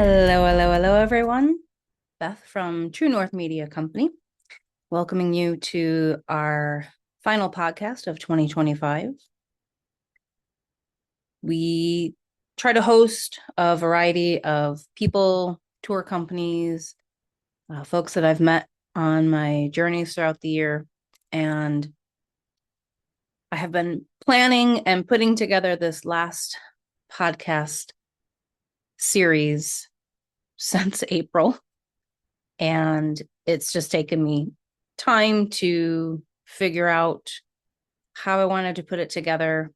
Hello, everyone. Beth from True North Media Company, welcoming you to our final podcast of 2025. We try to host a variety of people, tour companies, folks that I've met on my journeys throughout the year. And I have been planning and putting together this last podcast series since April. And it's just taken me time to figure out how I wanted to put it together.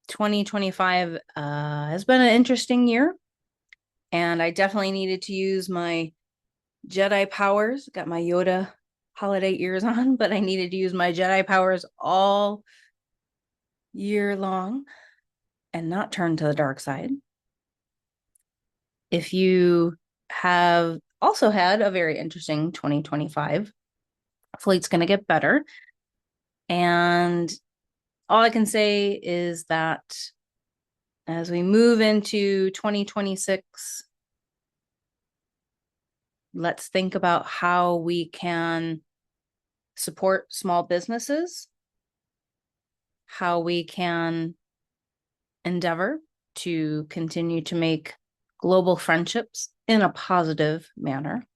2025 has been an interesting year, and I definitely needed to use my Jedi powers. Got my Yoda holiday ears on, but I needed to use my Jedi powers all year long and not turn to the dark side. If you have also had a very interesting 2025, hopefully it's going to get better. And all I can say is that as we move into 2026, let's think about how we can support small businesses, how we can endeavor to continue to make global friendships in a positive manner,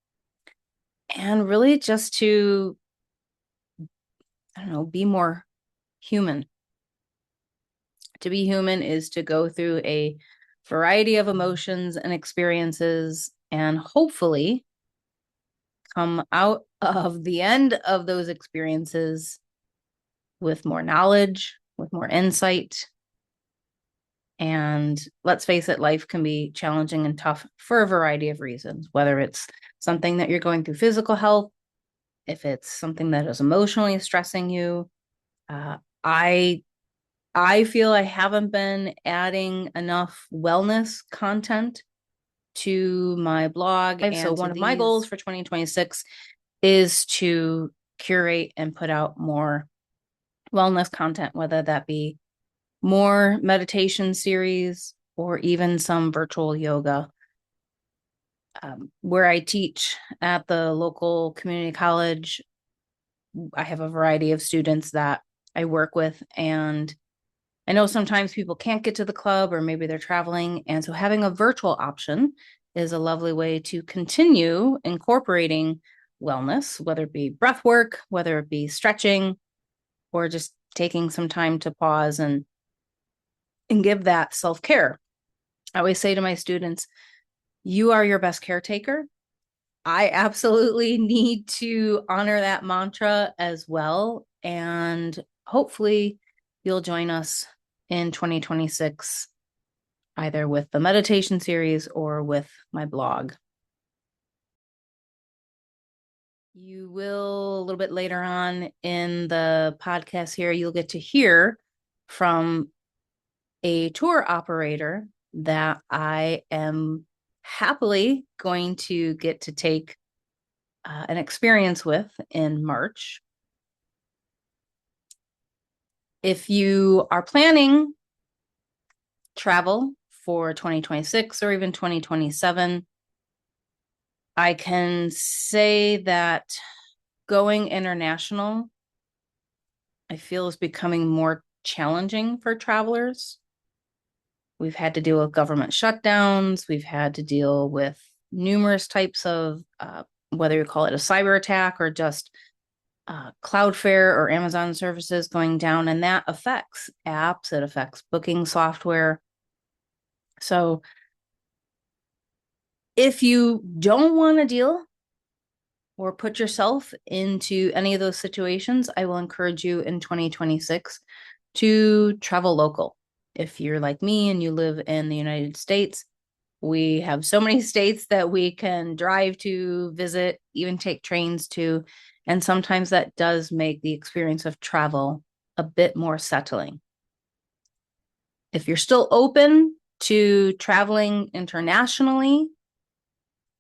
and really just to, be more human. To be human is to go through a variety of emotions and experiences and hopefully come out of the end of those experiences with more knowledge, with more insight. And let's face it, life can be challenging and tough for a variety of reasons, whether it's something that you're going through physical health, if it's something that is emotionally stressing you. I feel I haven't been adding enough wellness content to my blog. And so one of my goals for 2026 is to curate and put out more wellness content, whether that be more meditation series or even some virtual yoga. Where I teach at the local community college, I have a variety of students that I work with, and I know sometimes people can't get to the club or maybe they're traveling. And so having a virtual option is a lovely way to continue incorporating wellness, whether it be breath work, whether it be stretching, or just taking some time to pause and give that self-care. I always say to my students, you are your best caretaker. I absolutely need to honor that mantra as well. And hopefully you'll join us in 2026, either with the meditation series or with my blog. You will, a little bit later on in the podcast here, you'll get to hear from a tour operator that I am happily going to get to take an experience with in March. If you are planning travel for 2026 or even 2027, I can say that going international, I feel, is becoming more challenging for travelers. We've had to deal with government shutdowns. We've had to deal with numerous types of, whether you call it a cyber attack or just Cloudflare or Amazon services going down, and that affects apps, it affects booking software. So if you don't want to deal or put yourself into any of those situations, I will encourage you in 2026 to travel local. If you're like me and you live in the United States, we have so many states that we can drive to, visit, even take trains to. And sometimes that does make the experience of travel a bit more settling. If you're still open to traveling internationally,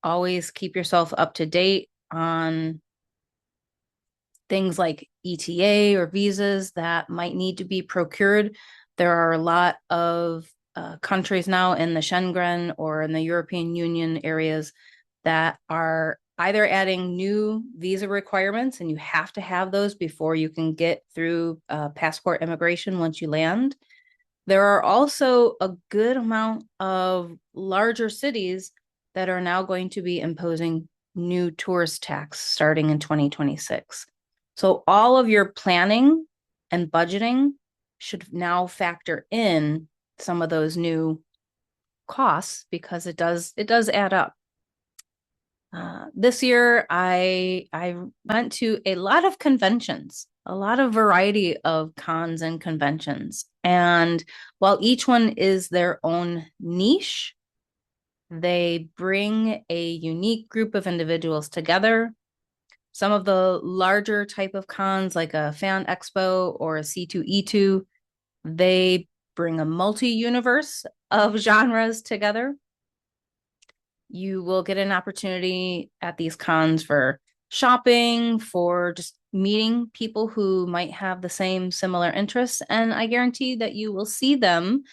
always keep yourself up to date on things like ETA or visas that might need to be procured. There are a lot of countries now in the Schengen or in the European Union areas that are either adding new visa requirements, and you have to have those before you can get through passport immigration once you land. There are also a good amount of larger cities that are now going to be imposing new tourist tax starting in 2026. So all of your planning and budgeting should now factor in some of those new costs, because it does add up. This year, I went to a lot of conventions, a lot of variety of cons and conventions. And while each one is their own niche, they bring a unique group of individuals together. Some of the larger type of cons, like a Fan Expo or a C2E2, they bring a multi-universe of genres together. You will get an opportunity at these cons for shopping, for just meeting people who might have the same similar interests. And I guarantee that you will see them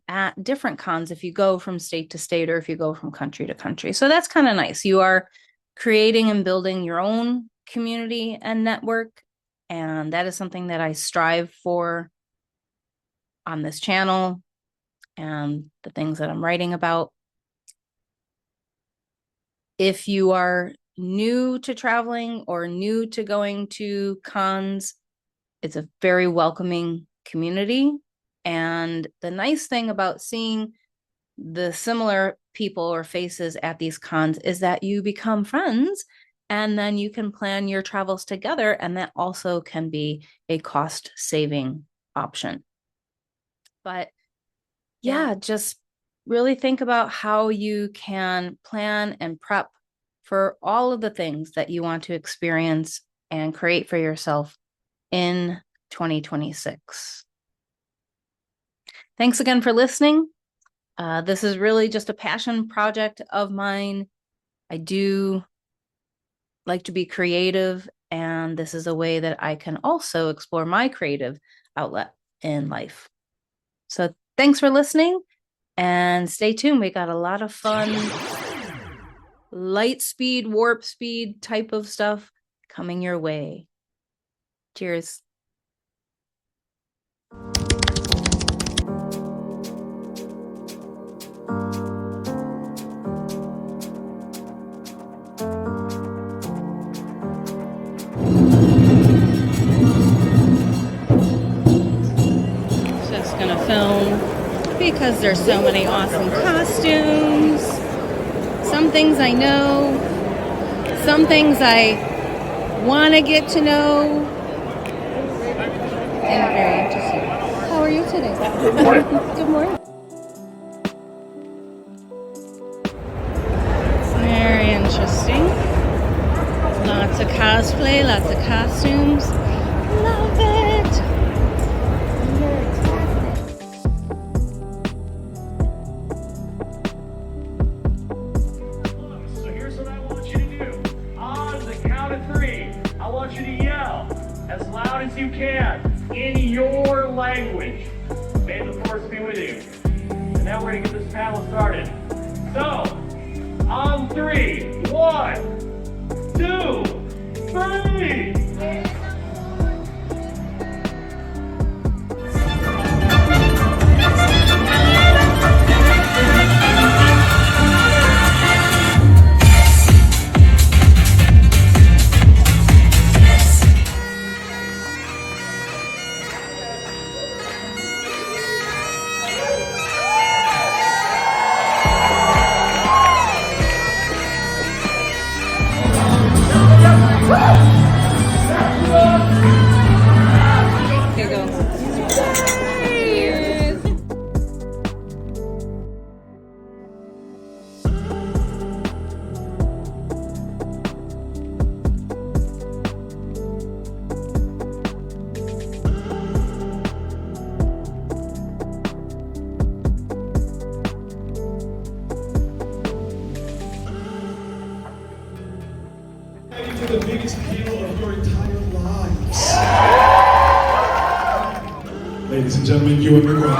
at different cons if you go from state to state or if you go from country to country. So that's kind of nice. You are creating and building your own community and network. And that is something that I strive for on this channel and the things that I'm writing about. If you are new to traveling or new to going to cons, it's a very welcoming community. And the nice thing about seeing the similar people or faces at these cons is that you become friends, and then you can plan your travels together, and that also can be a cost-saving option. But yeah, just really think about how you can plan and prep for all of the things that you want to experience and create for yourself in 2026. Thanks again for listening. This is really just a passion project of mine. I do like to be creative, and this is a way that I can also explore my creative outlet in life. So thanks for listening, and stay tuned. We got a lot of fun light speed, warp speed type of stuff coming your way. Cheers. Just gonna film because there's so many awesome costumes. Some things I know, some things I want to get to know, and very interesting. How are you today? Good morning. Good morning. Very interesting. Lots of cosplay, lots of costumes. Love it. So here's what I want you to do. On the count of 3, I want you to yell as loud as you can in your language. May the force be with you. And now we're going to get this panel started. So, on 3, 1, 2, 3. Here goes. Cheers. Ready for the biggest panel of your entire lives. Ladies and gentlemen, you and your welcome.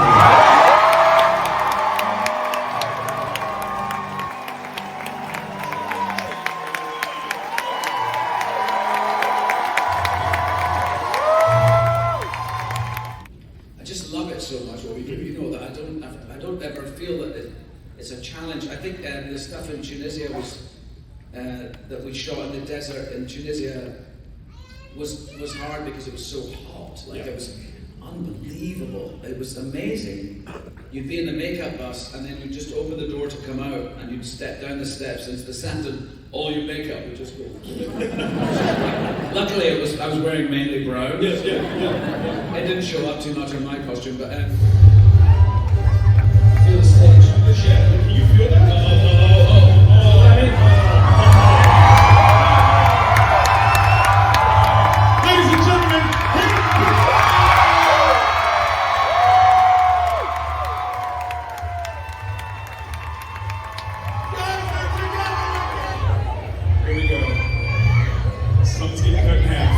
challenge. I think the stuff in Tunisia was that we shot in the desert in Tunisia was hard because it was so hot. Like it was unbelievable. It was amazing. You'd be in the makeup bus and then you'd just open the door to come out and you'd step down the steps into the sand and all your makeup would just go. Luckily, I was wearing mainly brown. Yes, yeah. It didn't show up too much on my costume, but Feel the stage. Yeah, can you feel that? Ladies and gentlemen, here we go. Someone's getting cut in half.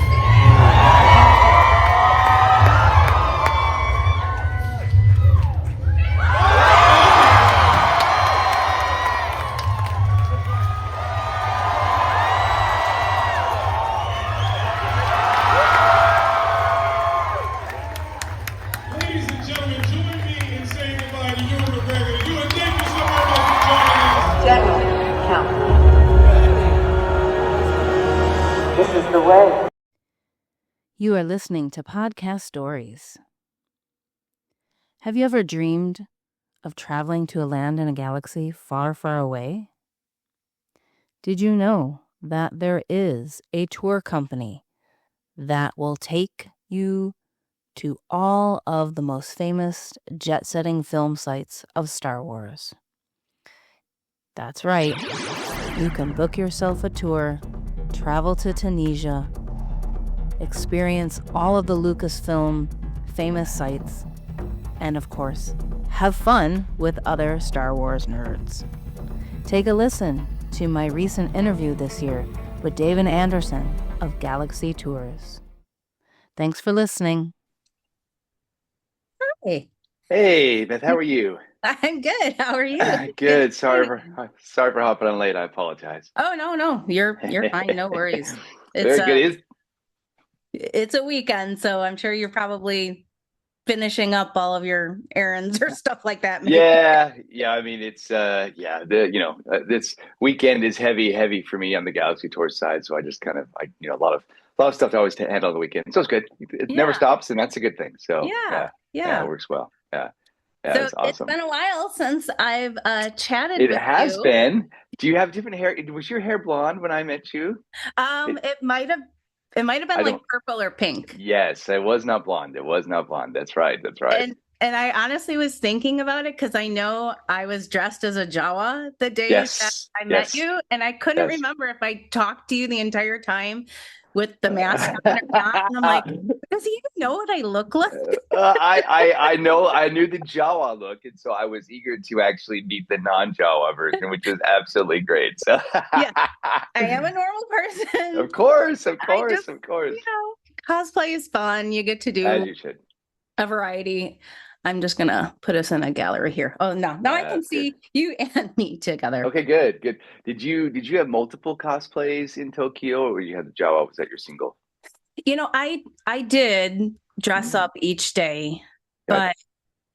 Ladies and gentlemen, join me in saying goodbye to Ewan McGregor. Ewan, thank you so very much for joining us. Gentlemen, count. This is the way. You are listening to Podcast Stories. Have you ever dreamed of traveling to a land in a galaxy far, far away? Did you know that there is a tour company that will take you to all of the most famous jet-setting film sites of Star Wars? That's right. You can book yourself a tour, travel to Tunisia, experience all of the Lucasfilm famous sites, and of course, have fun with other Star Wars nerds. Take a listen to my recent interview this year with Davin Anderson of Galaxy Tours. Thanks for listening. Hey, Hey, Beth, how are you? I'm good. How are you? Good. Sorry for hopping on late. I apologize. Oh, no. You're fine. No worries. Very good. It's a weekend, so I'm sure you're probably finishing up all of your errands or stuff like that. Maybe. Yeah. I mean, it's this weekend is heavy for me on the Galaxy Tour side. So I just kind of a lot of stuff to always handle on the weekend. So it's good. It never stops, and that's a good thing. So yeah, it works well. Yeah, so it's awesome. It's been a while since I've chatted. It has been. Do you have different hair? Was your hair blonde when I met you? It might have been like purple or pink. Yes, it was not blonde. That's right. And I honestly was thinking about it because I know I was dressed as a Jawa the day that I met you, and I couldn't remember if I talked to you the entire time with the mask on or not. And I'm like, does he even know what I look like? I know. I knew the Jawa look, and so I was eager to actually meet the non-Jawa version, which was absolutely great. So yeah, I am a normal person. Of course. Cosplay is fun. You get to do as you should. A variety. I'm just gonna put us in a gallery here. Oh no, now I can see you and me together. Okay, good. Did you have multiple cosplays in Tokyo, or you had the Jawa? Was that your single? I did dress up each day, but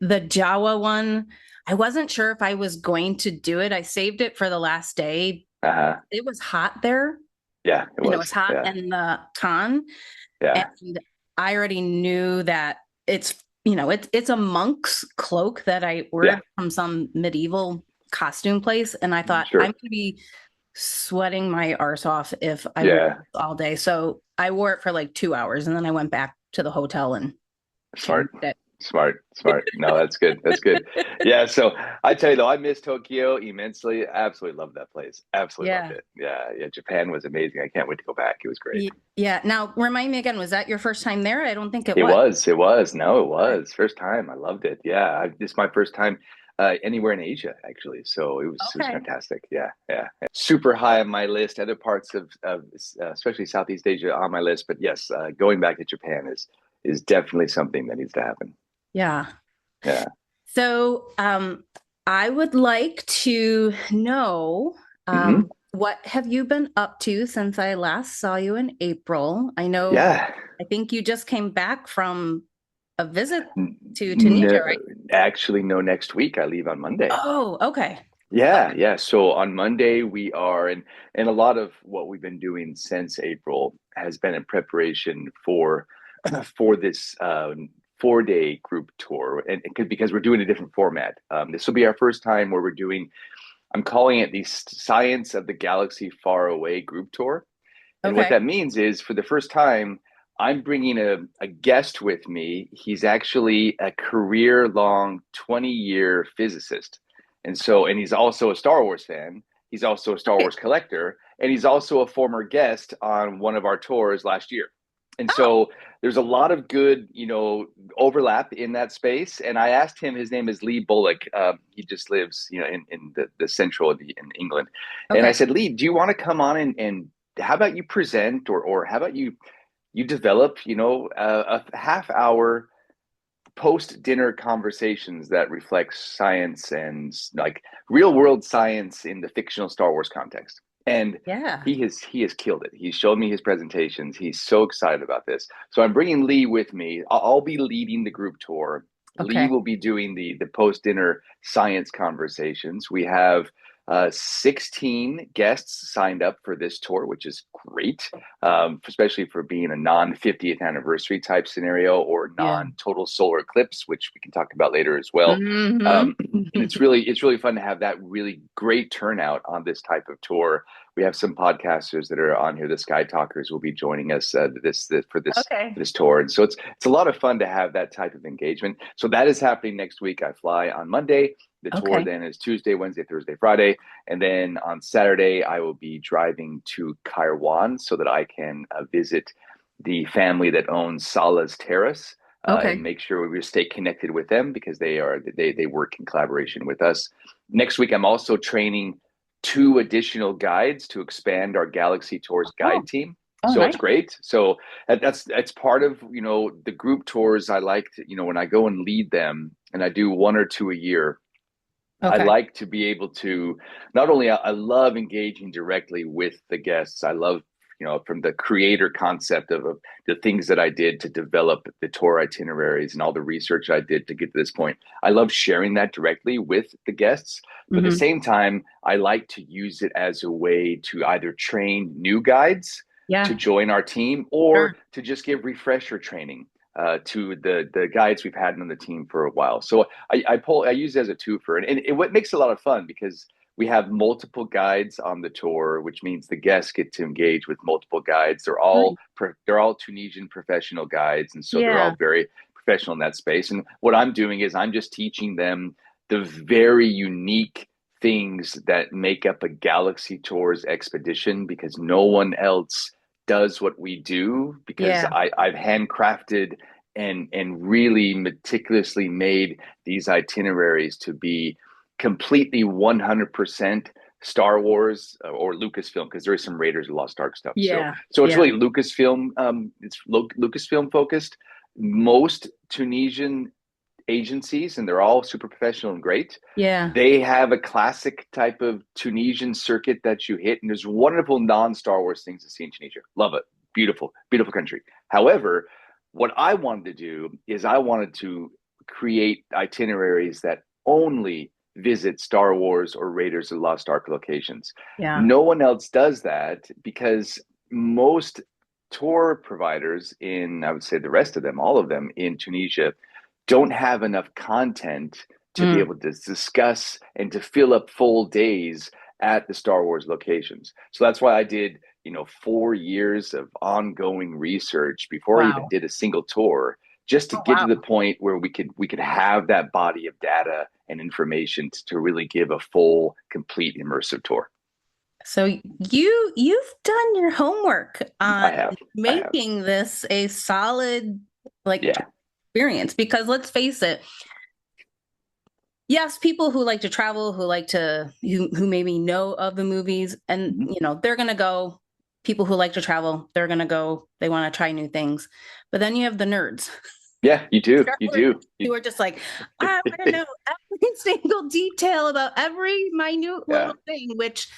the Jawa one, I wasn't sure if I was going to do it. I saved it for the last day. It was hot there. Yeah, it was hot in the con. Yeah, and I already knew that it's a monk's cloak that I ordered from some medieval costume place, and I thought I'm going to be sweating my arse off if I wear it all day. So I wore it for like 2 hours, and then I went back to the hotel and Smart. No, that's good. Yeah. So I tell you though, I miss Tokyo immensely. Absolutely loved that place. Absolutely loved it. Yeah. Japan was amazing. I can't wait to go back. It was great. Yeah. Now remind me again, was that your first time there? I don't think it was. It was. No, it was. First time. I loved it. Yeah. This is my first time anywhere in Asia, actually. So it was fantastic. Yeah. Super high on my list. Other parts of especially Southeast Asia on my list. But yes, going back to Japan is definitely something that needs to happen. Yeah. So I would like to know what have you been up to since I last saw you in April? I know. Yeah. I think you just came back from a visit to Tunisia, right? Actually, no. Next week I leave on Monday. Oh, okay. Yeah. So on Monday we are, and a lot of what we've been doing since April has been in preparation for for this 4 day group tour, and because we're doing a different format. This will be our first time where we're doing. I'm calling it the Science of the Galaxy Far Away group tour. And what Okay. that means is for the first time, I'm bringing a guest with me. He's actually a career long 20-year physicist. And he's also a Star Wars fan. He's also a Star Okay. Wars collector. And he's also a former guest on one of our tours last year. And Oh, so there's a lot of good, overlap in that space. And I asked him, his name is Lee Bullock. He just lives, in the central in England. And I okay. said, Lee, do you want to come on and how about you present or how about you develop a half hour post dinner conversations that reflects science and like real world science in the fictional Star Wars context. And Yeah. he has killed it. He's showed me his presentations. He's so excited about this. So I'm bringing Lee with me. I'll be leading the group tour. Lee Okay. will be doing the post dinner science conversations. We have 16 guests signed up for this tour, which is great, especially for being a non 50th anniversary type scenario or Yeah. non total solar eclipse, which we can talk about later as well. Hmm. And it's really fun to have that really great turnout on this type of tour. We have some podcasters that are on here. The Sky Talkers will be joining us for Okay. this tour, and so it's a lot of fun to have that type of engagement. So that is happening next week. I fly on Monday. The tour Okay. then is Tuesday, Wednesday, Thursday, Friday, and then on Saturday I will be driving to Kairouan so that I can visit the family that owns Salah's Terrace and Okay. make sure we stay connected with them because they work in collaboration with us. Next week, I'm also training two additional guides to expand our Galaxy Tours Oh, guide team. oh, So it's nice. great. So that's part of the group tours. I like to, when I go and lead them, and I do one or two a year. I Okay. like to be able to not only I love engaging directly with the guests. I love from the creator concept of the things that I did to develop the tour itineraries and all the research I did to get to this point. I love sharing that directly with the guests, but at the Hmm. same time, I like to use it as a way to either train new guides to Yeah. join our team Sure. or to just give refresher training to the guides we've had on the team for a while. So I use it as a twofer, and what makes it a lot of fun because we have multiple guides on the tour, which means the guests get to engage with multiple guides. Nice. They're all Tunisian professional guides, and so they're Yeah. all very professional in that space. And what I'm doing is I'm just teaching them the very unique things that make up a Galaxy Tours expedition because no one else does what we do because Yeah. I've handcrafted and really meticulously made these itineraries to be completely 100% Star Wars or Lucasfilm because there is some Raiders of the Lost Ark stuff. So Yeah. so it's Yeah. really Lucasfilm. It's Lucasfilm focused. Most Tunisian agencies, and they're all super professional and great. Yeah. They have a classic type of Tunisian circuit that you hit, and there's wonderful non-Star Wars things to see in Tunisia. Love it, beautiful, beautiful country. However, what I wanted to do is I wanted to create itineraries that only visit Star Wars or Raiders of the Lost Ark locations. Yeah. No one else does that because most tour providers I would say the rest of them, all of them in Tunisia, don't have enough content to be Mm. able to discuss and to fill up full days at the Star Wars locations. So that's why I did, 4 years of ongoing research before I even Wow. did a single tour, just to Oh, get to wow. the point where we could have that body of data and information to really give a full, complete, immersive tour. So you've done your homework on I have. making this a solid like Yeah. experience because let's face it, yes, people who like to travel, who maybe know of the movies and Mhm. they're going to go. People who like to travel, they're going to go, they want to try new things. But then you have the nerds. Yeah, you do. You Travelers do. who are just like, I want to know every single detail about every minute Yeah. little thing, which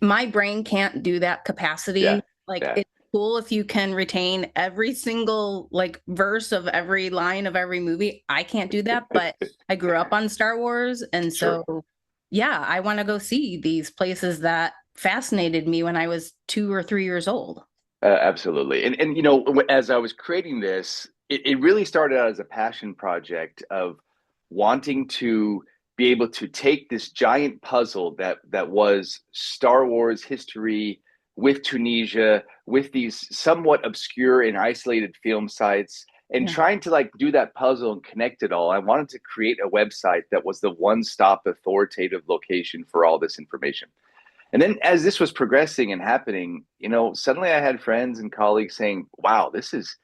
my brain can't do that Yeah. capacity. Like Yeah. it's cool if you can retain every single like verse of every line of every movie. I can't do that, but I grew up on Star Wars, and Sure. so yeah, I want to go see these places that fascinated me when I was 2 or 3 years old. Absolutely. And you know, as I was creating this, it really started out as a passion project of wanting to be able to take this giant puzzle that was Star Wars history with Tunisia, with these somewhat obscure and isolated film sites, and Yeah. trying to like do that puzzle and connect it all. I wanted to create a website that was the one-stop authoritative location for all this information. And then as this was progressing and happening, you know, suddenly I had friends and colleagues saying, "Wow, this is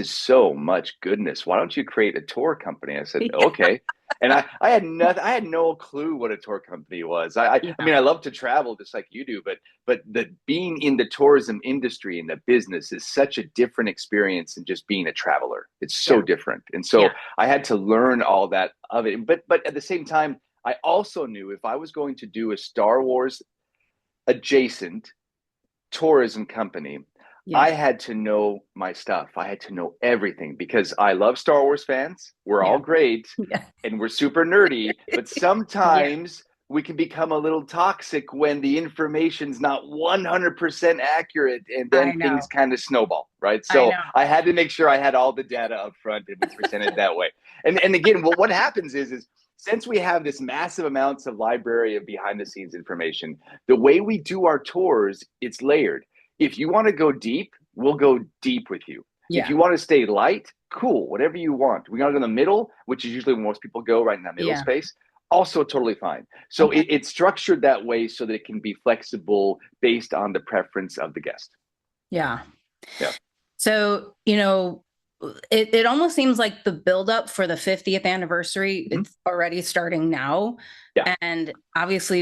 so much goodness. Why don't you create a tour company?" I said, "Okay." And I had nothing, I had no clue what a tour company was. I Yeah. mean, I love to travel just like you do, but the being in the tourism industry and the business is such a different experience than just being a traveler. It's so Yeah. different. And Yeah. so I had to learn all that of it. But at the same time, I also knew if I was going to do a Star Wars adjacent tourism company, Yeah. I had to know my stuff. I had to know everything because I love Star Wars fans. We're all Yeah. great Yeah. and we're super nerdy, but Yeah. sometimes we can become a little toxic when the information's not 100% accurate and I then things know. kind of snowball, right? I So know. I had to make sure I had all the data up front and we presented that way. And again, what happens is since we have this massive amounts of library of behind the scenes information, the way we do our tours, it's layered. If you want to go deep, we'll go deep with you. If Yeah. you want to stay light, cool, whatever you want. We got to go in the middle, which is usually where most people go, right in that middle Yeah. space. Also, totally fine. So Okay. it's structured that way so that it can be flexible based on the preference of the guest. Yeah. Yeah. So, it almost seems like the buildup for the 50th anniversary, Mhm. it's already starting now. Yeah. And obviously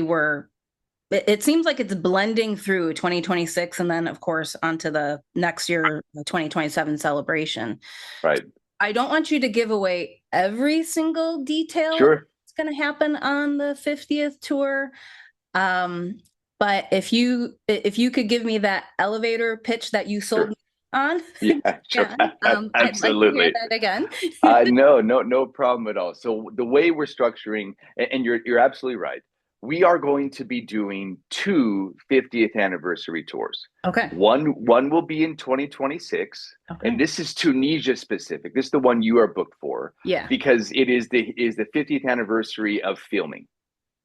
it seems like it's blending through 2026 and then of course onto the next year, the 2027 celebration. Right. I don't want you to give away every single detail Sure. that's going to happen on the 50th tour. Um, but if you could give me that elevator pitch that you sold Sure. me on, Yeah, sure. again, I'd like to hear Absolutely. that again. No problem at all. So the way we're structuring, and you're absolutely right. We are going to be doing two 50th anniversary tours. Okay. One will be in 2026, and Okay. this is Tunisia specific. This is the one you are booked for Yeah. because it is the 50th anniversary of filming.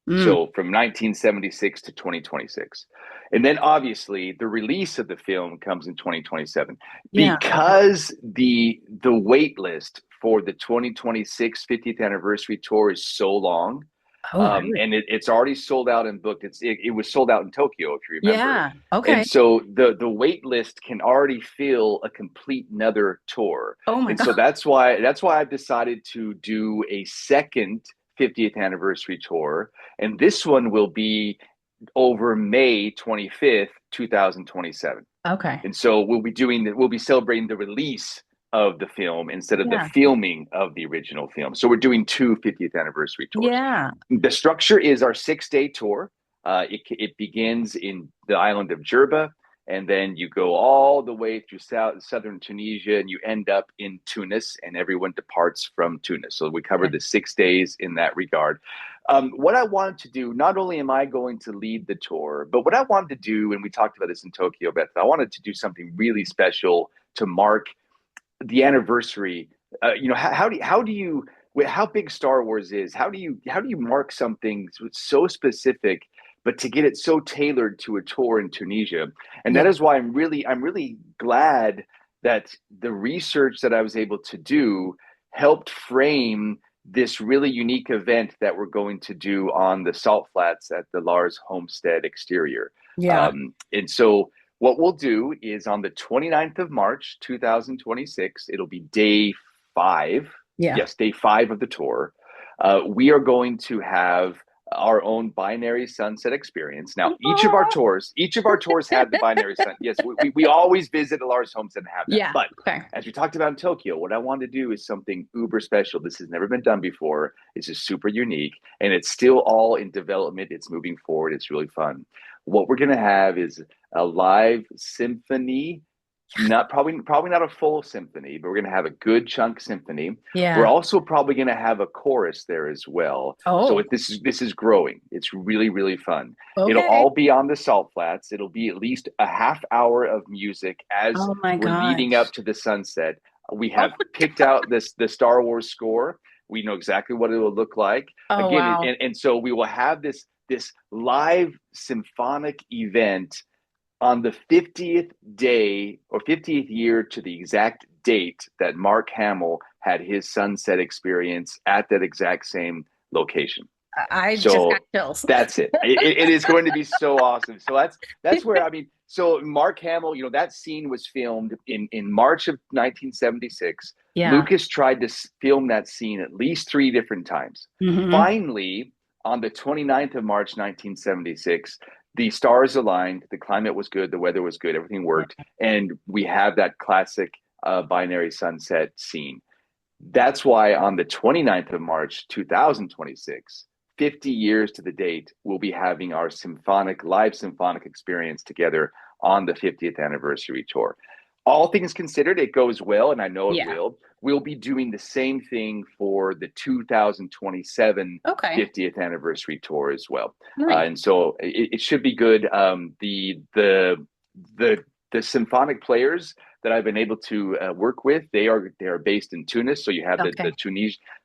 Mm. So from 1976 to 2026. And then obviously the release of the film comes in 2027 Yeah. because the wait list for the 2026 50th anniversary tour is so long. Oh, really? And it's already sold out and booked. It was sold out in Tokyo, if you remember. Yeah. Okay. And so the wait list can already fill a complete another tour. Oh my And so God. that's why I've decided to do a second 50th anniversary tour. And this one will be over May 25th, 2027. Okay. And so we'll be celebrating the release of the film instead of the Yeah. filming of the original film. So we're doing two 50th anniversary tours. Yeah. The structure is our 6-day tour. It begins in the island of Jerba, and then you go all the way through southern Tunisia, and you end up in Tunis, and everyone departs from Tunis. So we cover Okay. the 6 days in that regard. What I wanted to do, not only am I going to lead the tour, but what I wanted to do, and we talked about this in Tokyo, Beth, I wanted to do something really special to mark the anniversary. How do you how big Star Wars is? How do you mark something so specific, but to get it so tailored to a tour in Tunisia? And that Yeah. is why I'm really glad that the research that I was able to do helped frame this really unique event that we're going to do on the salt flats at the Lars Homestead exterior. Yeah. And so what we'll do is on the 29th of March, 2026, it'll be day 5. Yeah. Yes, day 5 of the tour. We are going to have our own binary sunset experience. Now, each of our tours have the binary sun. Yes, we always visit a Lars Homestead and have that. Yeah. But Okay. as we talked about in Tokyo, what I want to do is something uber special. This has never been done before. This is super unique, and it's still all in development. It's moving forward. It's really fun. What we're going to have is a live symphony not probably not a full symphony, but we're going to have a good chunk symphony. We're Yeah. also probably going to have a chorus there as well. So Oh, this is growing. It's really really fun. It'll okay. all be on the Salt Flats. It'll be at least a half hour of music as Oh my we're leading gosh. up to the sunset. We Oh, have picked out the Star Wars score. We know exactly what it will look like. oh Again, wow. and so we will have this live symphonic event on the 50th day or 50th year to the exact date that Mark Hamill had his sunset experience at that exact same location. I just got So chills. that's it. It is going to be so awesome. So that's where I mean. So Mark Hamill, that scene was filmed in March of 1976. Yeah. Lucas tried to film that scene at least 3 different times. Hmm. Finally, on the 29th of March 1976, the stars aligned. The climate was good. The weather was good. Everything worked, and we have that classic binary sunset scene. That's why on the 29th of March 2026, 50 years to the date, we'll be having our live symphonic experience together on the 50th anniversary tour. All things considered, it goes well, and I know it Yeah. will. We'll be doing the same thing for the 2027 Okay. 50th anniversary tour as well. Nice. And so it should be good. The symphonic players that I've been able to work with, they are based in Tunis. So you have Okay.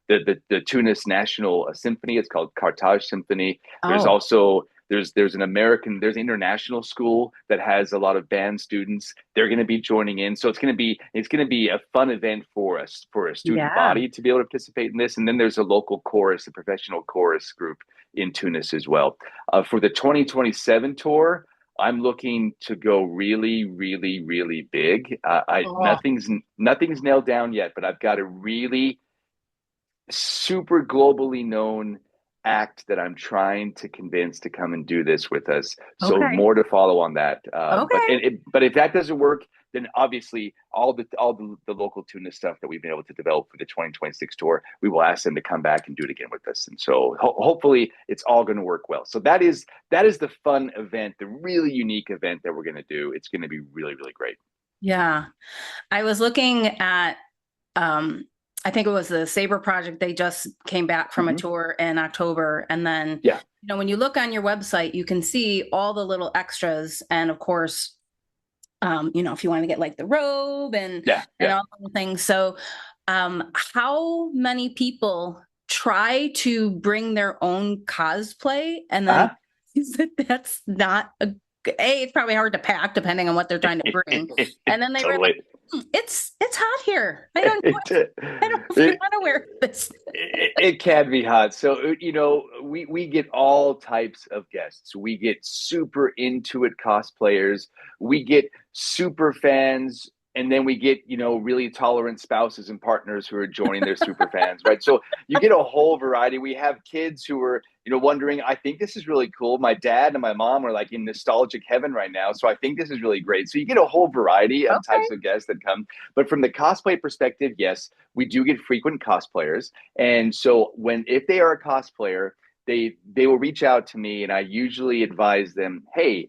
the Tunis National Symphony. It's called Carthage Symphony. There's Oh, also there's an international school that has a lot of band students. They're going to be joining in, so it's going to be a fun event for us, for a student yeah. body to be able to participate in this. And then there's a local chorus, a professional chorus group in Tunis as well. For the 2027 tour, I'm looking to go really, really, really big. I Oh, nothing's nailed down yet, but I've got a really super globally known act that I'm trying to convince to come and do this with us. So okay. more to follow on that. Okay. But if that doesn't work, then obviously all the local tuna stuff that we've been able to develop for the 2026 tour, we will ask them to come back and do it again with us. And so hopefully it's all going to work well. So that is the fun event, the really unique event that we're going to do. It's going to be really really great. Yeah. I was looking at um I think it was the Saber Project. They just came back from a Mm-hmm. tour in October. And then, Yeah. when you look on your website, you can see all the little extras. And of course, if you want to get like the robe and Yeah. and Yeah. all the things. So how many people try to bring their own cosplay and then Uh-huh. that's not it's probably hard to pack depending on what they're trying to bring. And then they realize Totally. it's hot here. I don't know. I don't know if I it, want to wear this. it can be hot. So, we get all types of guests. We get super into it cosplayers. We get super fans. And then we get, really tolerant spouses and partners who are joining their super fans, right? So you get a whole variety. We have kids who are, wondering, I think this is really cool. My dad and my mom are like in nostalgic heaven right now. So I think this is really great. So you get a whole variety of Okay. types of guests that come. But from the cosplay perspective, yes, we do get frequent cosplayers. And so if they are a cosplayer, they will reach out to me and I usually advise them, hey,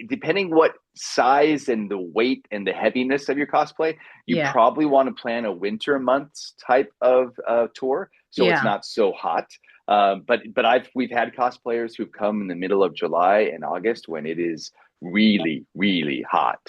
depending what size and the weight and the heaviness of your cosplay, you Yeah. probably want to plan a winter months type of tour, so it's Yeah. not so hot. But we've had cosplayers who've come in the middle of July and August when it is really really hot.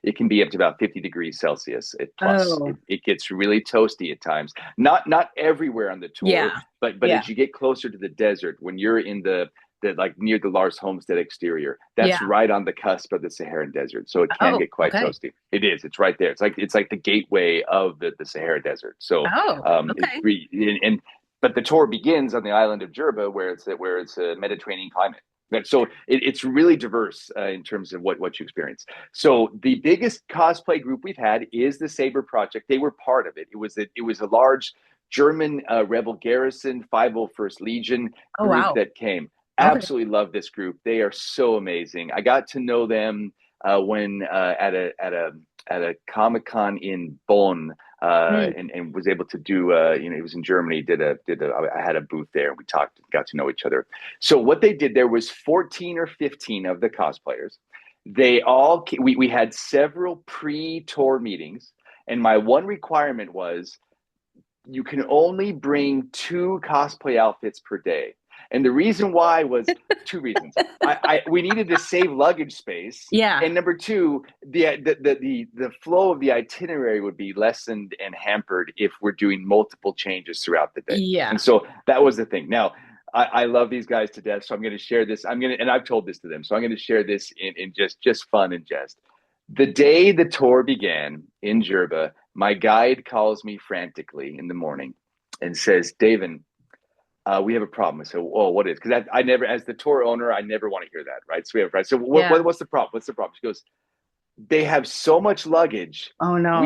It can be up to about 50 degrees Celsius. Oh, It gets really toasty at times. Not everywhere on the tour, yeah. but Yeah. as you get closer to the desert, when you're in the like near the Lars Homestead exterior. That's Yeah. right on the cusp of the Saharan desert, so it can Oh, get quite okay. toasty. It is. It's right there. It's like the gateway of the Sahara Desert. So, Oh, okay. but the tour begins on the island of Jerba, where it's a Mediterranean climate. So it's really diverse in terms of what you experience. So the biggest cosplay group we've had is the Saber Project. They were part of it. It was a large German rebel garrison, 501st Legion Oh, group wow. that came. Okay. Absolutely love this group. They are so amazing. I got to know them when at a Comic Con in Bonn, Hmm. and was able to do. He was in Germany. I had a booth there, and we got to know each other. So what they did there was 14 or 15 of the cosplayers. We had several pre-tour meetings, and my one requirement was you can only bring 2 cosplay outfits per day. And the reason why was 2 reasons. We needed to save luggage space, Yeah. and number two, the flow of the itinerary would be lessened and hampered if we're doing multiple changes throughout the day. Yeah. And so that was the thing. Now, I love these guys to death, so I'm going to share this. And I've told this to them, so I'm going to share this in just fun and jest. The day the tour began in Jerba, my guide calls me frantically in the morning and says, Davin, we have a problem. I said, oh, what is? Because I never, as the tour owner, I never want to hear that, right? So we have, right. So what's the problem? What's the problem? She goes, they have so much luggage, Oh no.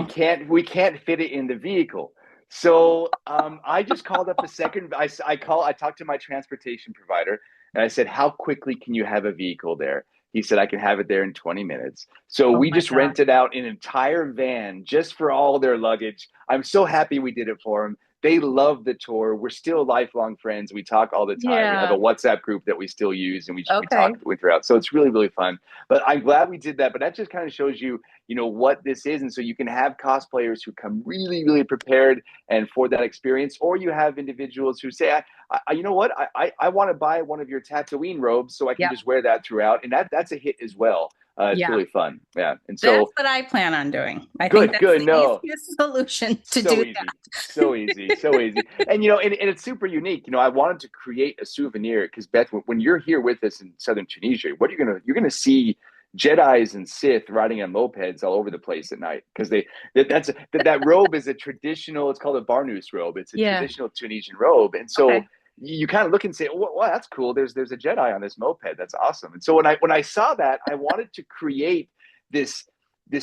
we can't fit it in the vehicle. So I just called up the second. I talked to my transportation provider, and I said, how quickly can you have a vehicle there? He said, I can have it there in 20 minutes. So Oh we my just God. rented out an entire van just for all their luggage. I'm so happy we did it for them. They love the tour. We're still lifelong friends. We talk all the time. We have Yeah. a WhatsApp group that we still use, and we Okay. talk throughout. So it's really, really fun. But I'm glad we did that. But that just kind of shows you, what this is. And so you can have cosplayers who come really, really prepared and for that experience, or you have individuals who say, you know what, I want to buy one of your Tatooine robes so I can Yep. just wear that throughout. And that's a hit as well. It's Yeah. really fun. Yeah. And That's so what I plan on doing. I think good, that's good. the No, easiest solution to so do easy, that. so easy, so easy. And and it's super unique. I wanted to create a souvenir because Beth, when you're here with us in southern Tunisia, what you're gonna see Jedi's and Sith riding on mopeds all over the place at night because that robe is a traditional. It's called a Barnous robe. It's a Yeah. traditional Tunisian robe, and so Okay. you kind of look and say, "Well, that's cool. There's a Jedi on this moped. That's awesome." And so when I saw that, I wanted to create this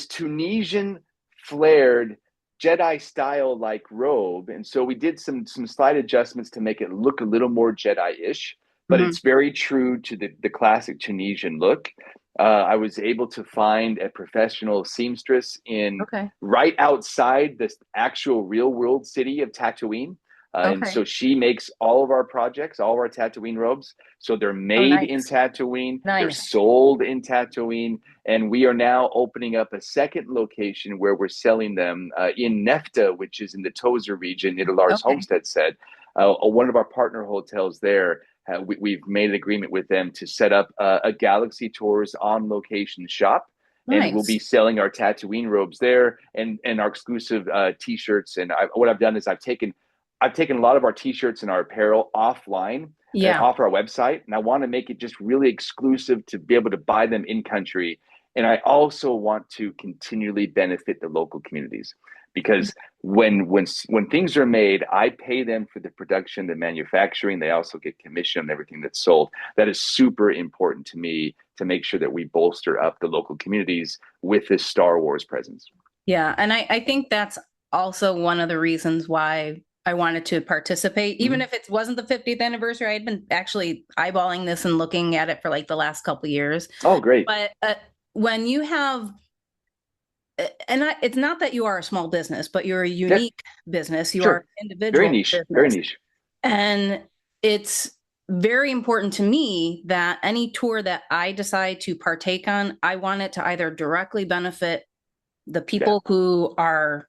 Tunisian flared Jedi style like robe, and so we did some slight adjustments to make it look a little more Jedi-ish, but Mhm. it's very true to the classic Tunisian look. I was able to find a professional seamstress in Okay. right outside this actual real world city of Tatooine. And Okay. so she makes all of our projects, all of our Tatooine robes. So they're Oh, made in nice. Tatooine, they're Nice. sold in Tatooine, and we are now opening up a second location where we're selling them in Nefta, which is in the Tozer region near Lars Okay. Homestead said. One of our partner hotels there, we've made an agreement with them to set up a Galaxy Tours on location shop. And we'll be Nice. selling our Tatooine robes there and our exclusive T-shirts. And what I've done is I've taken a lot of our T-shirts and our apparel offline and Yeah. off our website, and I want to make it just really exclusive to be able to buy them in country. And I also want to continually benefit the local communities because when things are made, I pay them for the production, the manufacturing. They also get commission on everything that's sold. That is super important to me to make sure that we bolster up the local communities with this Star Wars presence. Yeah. And I think that's also one of the reasons why I wanted to participate, even if it wasn't the 50th anniversary. I had been actually eyeballing this and looking at it for like the last couple of years. Oh, great. But when you have, it's not that you are a small business, but you're a unique business. You are Sure. an individual Very niche. Very business. niche. And it's very important to me that any tour that I decide to partake on, I want it to either directly benefit the people who are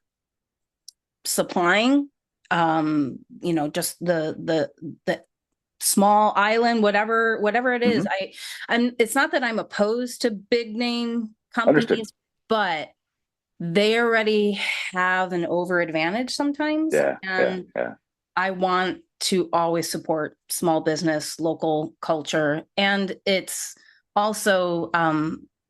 supplying, just the small island, whatever it is. It's not that I'm opposed to big name Understood. companies, but they already have an over advantage sometimes. And I want to always support small business, local culture. And it's also,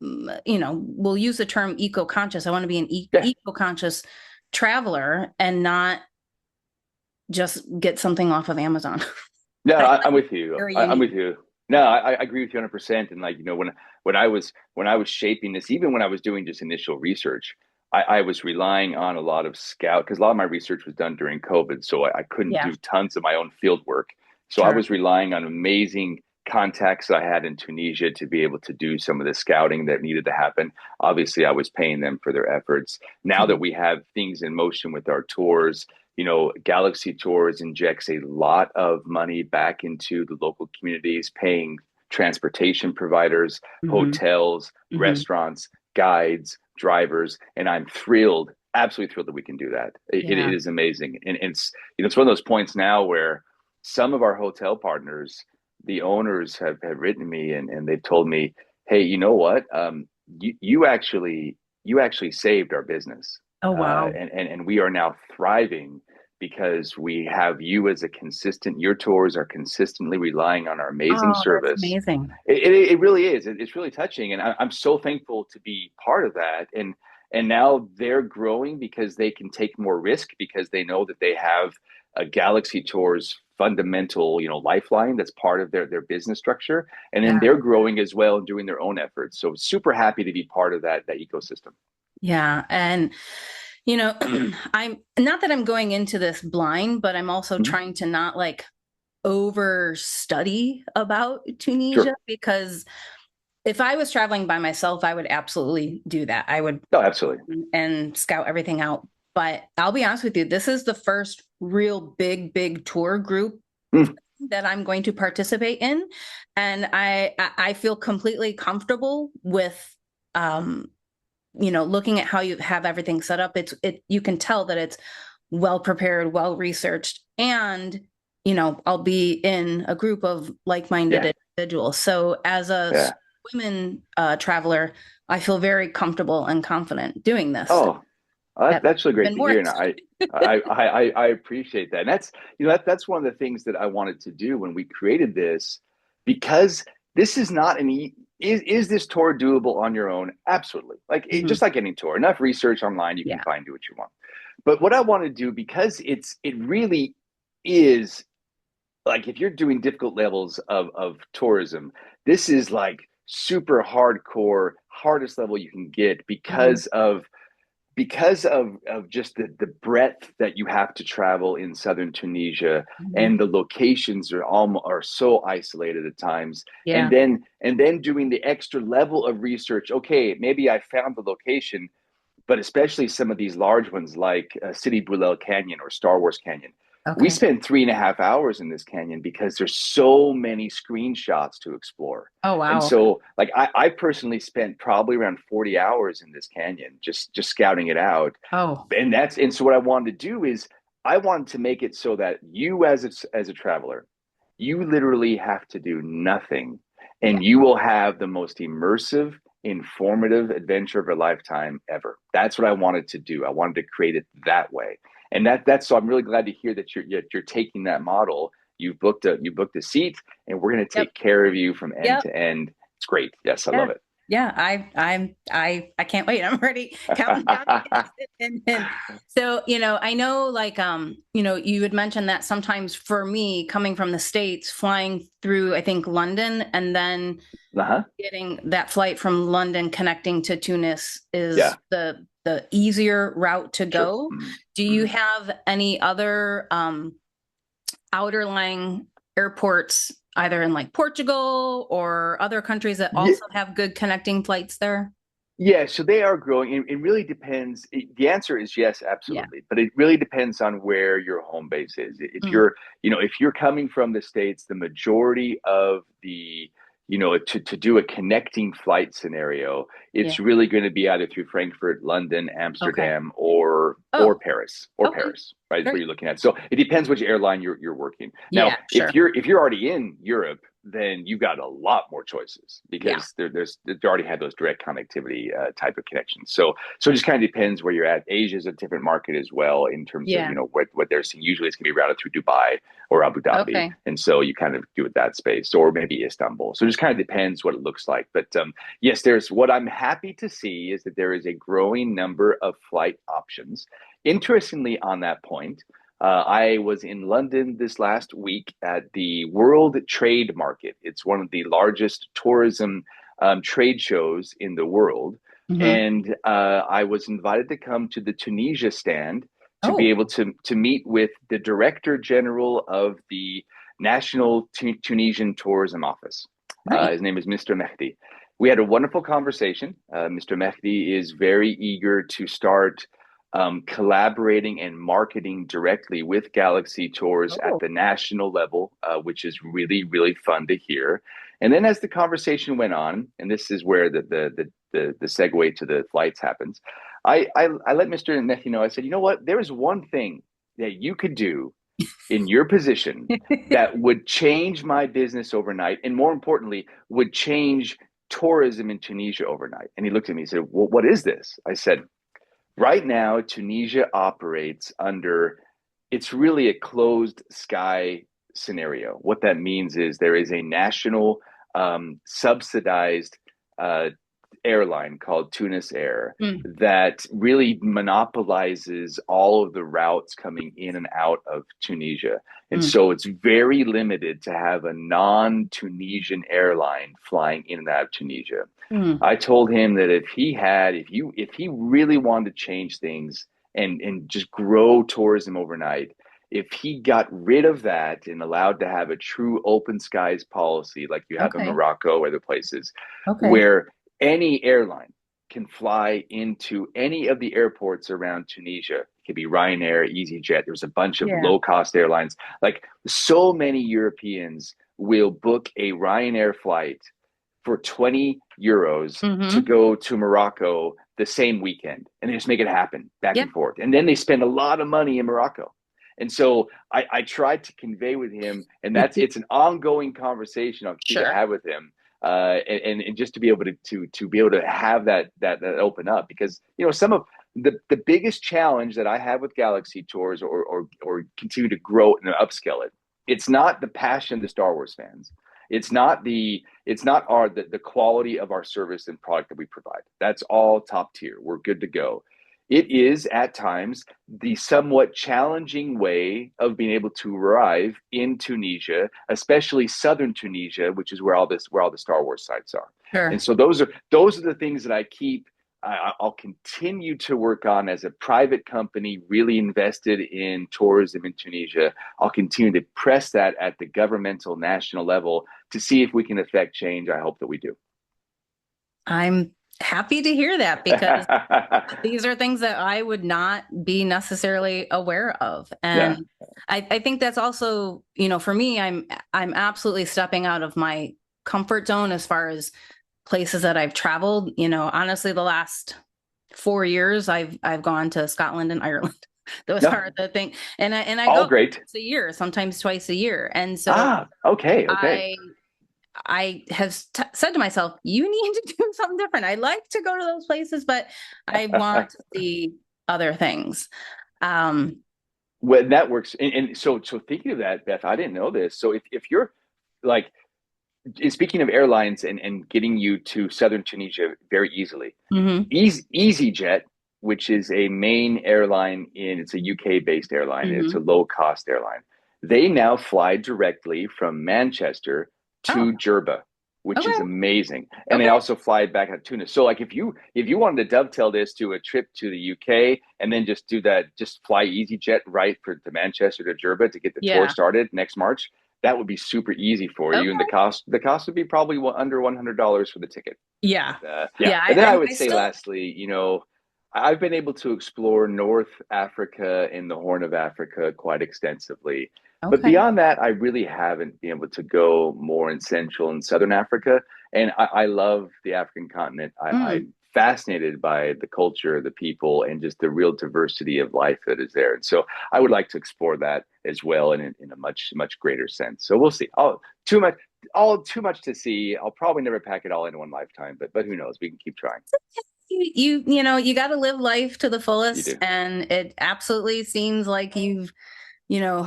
we'll use the term eco-conscious. I want to be an eco-conscious traveler and not just get something off of Amazon. No, I'm with you. I'm with you. No, I agree with you 100%. And when I was shaping this, even when I was doing just initial research, I was relying on a lot of scout because a lot of my research was done during COVID, so I couldn't do tons of my own field work. So I was relying on amazing contacts that I had in Tunisia to be able to do some of the scouting that needed to happen. Obviously, I was paying them for their efforts. Now that we have things in motion with our tours, Galaxy Tours injects a lot of money back into the local communities, paying transportation providers, Mm-hmm. hotels, Mm-hmm. restaurants, guides, drivers, and I'm thrilled, absolutely thrilled that we can do that. It Yeah. is amazing, and it's it's one of those points now where some of our hotel partners, the owners have written to me and they've told me, hey, you know what? You actually saved our business, Oh, wow. and we are now thriving because we have you as a consistent. Your tours are consistently relying on our amazing Oh, that's service. amazing. It really is. It's really touching, and I'm so thankful to be part of that. And now they're growing because they can take more risk because they know that they have a Galaxy Tours fundamental, lifeline that's part of their business structure. And then Yeah. they're growing as well and doing their own efforts. So super happy to be part of that ecosystem. Yeah. And, I'm not that I'm going into this blind, but I'm also Mhm. trying to not like over study about Tunisia, Sure. because if I was traveling by myself, I would absolutely do that. I would No, absolutely. and scout everything out. But I'll be honest with you, this is the first real big tour group Mm. that I'm going to participate in. And I feel completely comfortable with looking at how you have everything set up. You can tell that it's well prepared, well researched, and I'll be in a group of like-minded Yeah. individuals. So as a Yeah. women traveler, I feel very comfortable and confident doing this. Oh, that's really great Even to more hear, and excited. I appreciate that. And that's that's one of the things that I wanted to do when we created this, because this is not is this tour doable on your own? Absolutely, Mhm. just like any tour, enough research online, you can Yeah. find do what you want. But what I want to do, because it really is, like, if you're doing difficult levels of tourism, this is like super hardcore, hardest level you can get Mhm. because of just the breadth that you have to travel in southern Tunisia, Mhm. and the locations are so isolated at times. Yeah. And then doing the extra level of research. Okay, maybe I found the location, but especially some of these large ones like City Brulel Canyon or Star Wars Canyon. We Okay. spent 3.5 hours in this canyon because there's so many screenshots to explore. Oh, And wow. so, like, I personally spent probably around 40 hours in this canyon, just scouting it out. Oh, And so what I wanted to do is I wanted to make it so that you, as a traveler, you literally have to do nothing, yeah. and you will have the most immersive, informative adventure of a lifetime ever. That's what I wanted to do. I wanted to create it that way. And that's so I'm really glad to hear that you're taking that model. You booked a seat, and we're going to Yep. take care of you from end Yep. to end. It's great. Yes, I Yeah. love it. Yeah. I can't wait. I'm already counting down the days. And so, I know like, you had mentioned that sometimes for me coming from the States, flying through, I think London, and then Uh-huh. getting that flight from London connecting to Tunis is Yeah, the easier route to sure. go. Do you Mm-hmm. have any other outer lying airports, either in like Portugal or other countries that Yeah, also have good connecting flights there? yeah, so they are growing. It really depends. The answer is yes, Yeah. absolutely. But it really depends on where your home base is. If Mm. you're coming from the States, the majority of to do a connecting flight scenario, Yeah. it's really going to be either through Frankfurt, London, Okay. Amsterdam, or Oh, okay. Paris, right? Is where Great. you're looking at. So it depends which airline you're working. Now, Yeah, if sure. you're already in Europe, then you've got a lot more choices Yeah. because they already have those direct connectivity type of connections. So it just kind of depends where you're at. Asia is a different market as well in terms of Yeah. what they're seeing. Usually it's going to be routed through Dubai or Abu Dhabi, Okay. and so you kind of do it that space, or maybe Istanbul. So it just kind of depends what it looks like. But yes, there's what I'm happy to see is that there is a growing number of flight options. Interestingly, on that point, I was in London this last week at the World Trade Market. It's one of the largest tourism trade shows in the world. Hmm. And I was invited to come to the Tunisia stand to be Oh, able to meet with the Director General of the National Tunisian Tourism Office. nice. His name is Mr. Mehdi. We had a wonderful conversation. Mr. Mehdi is very eager to start collaborating and marketing directly with Galaxy Tours at Oh, the national level, which is really, really fun to hear. And then as the conversation went on, and this is where the segue to the flights happens, I let Mr. Nethi know, I said, you know what, there is one thing that you could do in your position that would change my business overnight, and more importantly, would change tourism in Tunisia overnight. And he looked at me and said, well, what is this? I said, right now, Tunisia operates under, it's really a closed sky scenario. What that means is there is a national subsidized airline called Tunis Air that really monopolizes all of the routes coming in and out of Tunisia. And so it's very limited to have a non-Tunisian airline flying in and out of Tunisia. I told him that if he really wanted to change things and just grow tourism overnight, if he got rid of that and allowed to have a true open skies policy like you have in Morocco or other places, where any airline can fly into any of the airports around Tunisia. It could be Ryanair, EasyJet. There's a bunch of low-cost airlines. Like, so many Europeans will book a Ryanair flight for 20 euros to go to Morocco the same weekend, and they just make it happen back and forth. And then they spend a lot of money in Morocco. And so I tried to convey with him, and it's an ongoing conversation I'll keep to have with him. And just to be able to have that open up, because some of the biggest challenge that I have with Galaxy Tours or continue to grow and upscale it, it's not the passion of the Star Wars fans. It's not the quality of our service and product that we provide. That's all top tier. We're good to go. It is at times the somewhat challenging way of being able to arrive in Tunisia, especially southern Tunisia, which is where all the Star Wars sites are. Sure. And so those are the things that I'll continue to work on as a private company, really invested in tourism in Tunisia. I'll continue to press that at the governmental national level to see if we can affect change. I hope that we do. I'm happy to hear that, because these are things that I would not be necessarily aware of. And I think that's also, for me, I'm absolutely stepping out of my comfort zone as far as places that I've traveled. Honestly, the last 4 years, I've gone to Scotland and Ireland. Those are the things. And I go great. once a year, sometimes twice a year. And so I have said to myself, you need to do something different. I like to go to those places, but I want to see other things. Well, that works. And so thinking of that, Beth, I didn't know this. So if you're like, speaking of airlines and getting you to southern Tunisia very easily, EasyJet, which is a main airline it's a UK-based airline. It's a low-cost airline. They now fly directly from Manchester to Jerba, which is amazing. And they also fly back at Tunis. So like if you wanted to dovetail this to a trip to the UK and then just fly EasyJet right to Manchester to Jerba to get the tour started next March, that would be super easy for you. And the cost would be probably under $100 for the ticket. Yeah. And then I would say lastly, I've been able to explore North Africa and the Horn of Africa quite extensively. But beyond that, I really haven't been able to go more in Central and Southern Africa. And I love the African continent. I'm fascinated by the culture, the people, and just the real diversity of life that is there. And so I would like to explore that as well in a much, much greater sense. So we'll see. Too much to see. I'll probably never pack it all in one lifetime, but who knows? We can keep trying. You got to live life to the fullest. And it absolutely seems like you've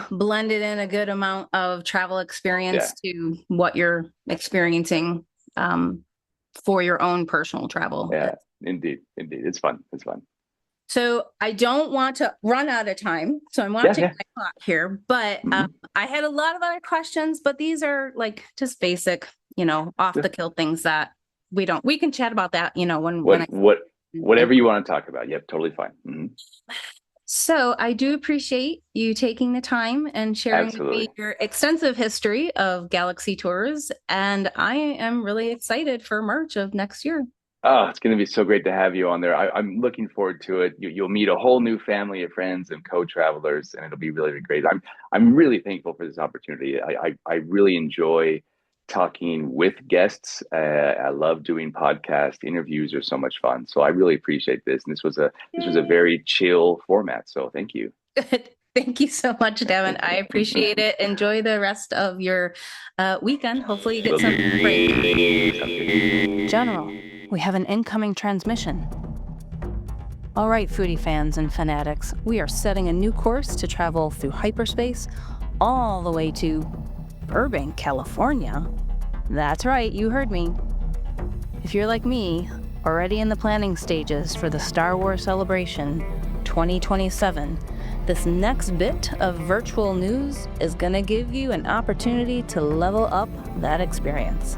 blended in a good amount of travel experience to what you're experiencing for your own personal travel. Yeah, indeed. It's fun. So I don't want to run out of time, so I'm watching my clock here, but I had a lot of other questions, but these are like just basic, off the kill things that we can chat about that, whatever you want to talk about. Yep. Totally fine. So I do appreciate you taking the time and sharing with me your extensive history of Galaxy Tours. And I am really excited for March of next year. Oh, it's going to be so great to have you on there. I'm looking forward to it. You'll meet a whole new family of friends and co-travelers, and it'll be really, really great. I'm really thankful for this opportunity. I really enjoy talking with guests. I love doing podcast interviews; are so much fun. So I really appreciate this. And this was a very chill format. So thank you. Good. Thank you so much, Devin. I appreciate it. Enjoy the rest of your weekend. Hopefully you get some break. General, we have an incoming transmission. All right, foodie fans and fanatics, we are setting a new course to travel through hyperspace all the way to Burbank, California. That's right, you heard me. If you're like me, already in the planning stages for the Star Wars Celebration 2027, this next bit of virtual news is going to give you an opportunity to level up that experience.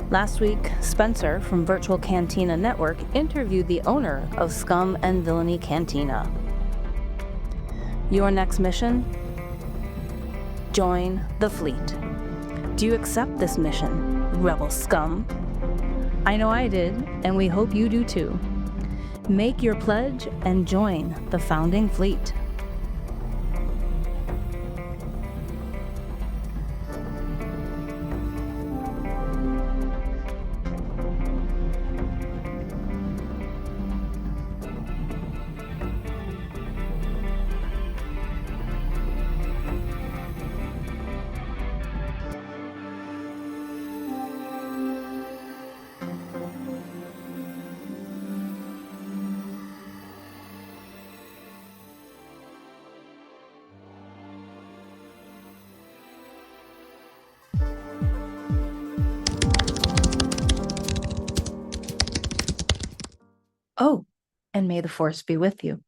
Last week, Spencer from Virtual Cantina Network interviewed the owner of Scum and Villainy Cantina. Your next mission? Join the fleet. Do you accept this mission, rebel scum? I know I did, and we hope you do too. Make your pledge and join the founding fleet. Oh, and may the force be with you.